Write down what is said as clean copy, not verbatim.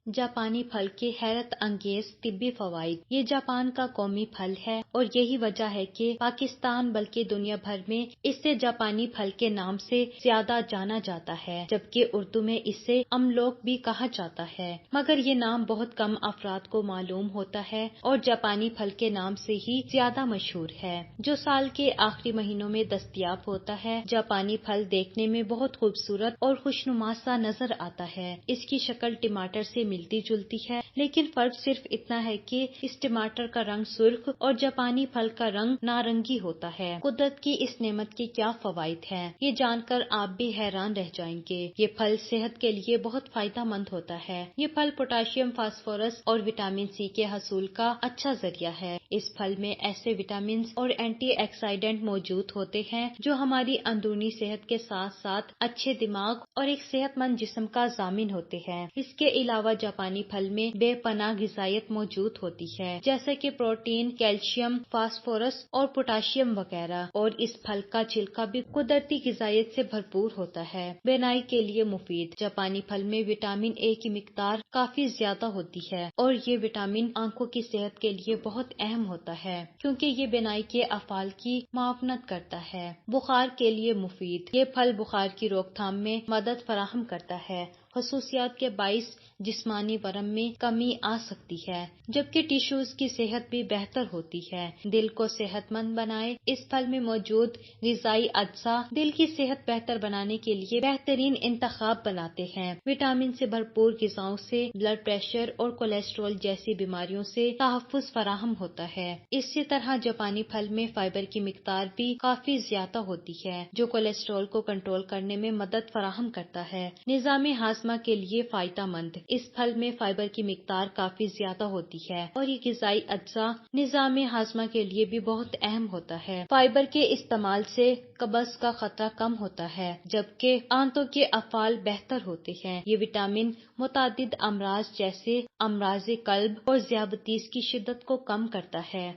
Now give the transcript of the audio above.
جاپانی پھل کے حیرت انگیز طبی فوائد۔ یہ جاپان کا قومی پھل ہے اور یہی وجہ ہے کہ پاکستان بلکہ دنیا بھر میں اسے جاپانی پھل کے نام سے زیادہ جانا جاتا ہے، جبکہ اردو میں اسے املوک بھی کہا جاتا ہے، مگر یہ نام بہت کم افراد کو معلوم ہوتا ہے اور جاپانی پھل کے نام سے ہی زیادہ مشہور ہے، جو سال کے آخری مہینوں میں دستیاب ہوتا ہے۔ جاپانی پھل دیکھنے میں بہت خوبصورت اور خوشنما سا نظر آتا ہے۔ اس کی شکل ٹماٹر سے ملتی جلتی ہے، لیکن فرق صرف اتنا ہے کہ اس ٹماٹر کا رنگ سرخ اور جاپانی پھل کا رنگ نارنگی ہوتا ہے۔ قدرت کی اس نعمت کے کیا فوائد ہیں، یہ جان کر آپ بھی حیران رہ جائیں گے۔ یہ پھل صحت کے لیے بہت فائدہ مند ہوتا ہے۔ یہ پھل پوٹاشیم، فاسفورس اور وٹامن سی کے حصول کا اچھا ذریعہ ہے۔ اس پھل میں ایسے وٹامنز اور اینٹی آکسیڈنٹ موجود ہوتے ہیں جو ہماری اندرونی صحت کے ساتھ ساتھ اچھے دماغ اور ایک صحت مند جسم کا ضامن ہوتے ہیں۔ اس کے علاوہ جاپانی پھل میں بے پناہ غذائیت موجود ہوتی ہے، جیسے کہ پروٹین، کیلشیم، فاسفورس اور پوٹاشیم وغیرہ، اور اس پھل کا چھلکا بھی قدرتی غذائیت سے بھرپور ہوتا ہے۔ بینائی کے لیے مفید۔ جاپانی پھل میں وٹامن اے کی مقدار کافی زیادہ ہوتی ہے اور یہ وٹامن آنکھوں کی صحت کے لیے بہت اہم ہوتا ہے کیونکہ یہ بینائی کے افعال کی معاونت کرتا ہے۔ بخار کے لیے مفید۔ یہ پھل بخار کی روک تھام میں مدد فراہم کرتا ہے۔ خصوصیات کے باعث جسمانی ورم میں کمی آ سکتی ہے، جبکہ ٹشوز کی صحت بھی بہتر ہوتی ہے۔ دل کو صحت مند بنائے۔ اس پھل میں موجود غذائی اجزاء دل کی صحت بہتر بنانے کے لیے بہترین انتخاب بناتے ہیں۔ وٹامن سے بھرپور غذاؤں سے بلڈ پریشر اور کولیسٹرول جیسی بیماریوں سے تحفظ فراہم ہوتا ہے۔ اسی طرح جاپانی پھل میں فائبر کی مقدار بھی کافی زیادہ ہوتی ہے، جو کولیسٹرول کو کنٹرول کرنے میں مدد فراہم کرتا ہے۔ نظام ہاضمہ کے لیے فائدہ مند۔ اس پھل میں فائبر کی مقدار کافی زیادہ ہوتی ہے اور یہ غذائی اجزاء نظام ہاضمہ کے لیے بھی بہت اہم ہوتا ہے۔ فائبر کے استعمال سے قبض کا خطرہ کم ہوتا ہے، جبکہ آنتوں کے افعال بہتر ہوتے ہیں۔ یہ وٹامن متعدد امراض جیسے امراض قلب اور ذیابیطس کی شدت کو کم کرتا ہے۔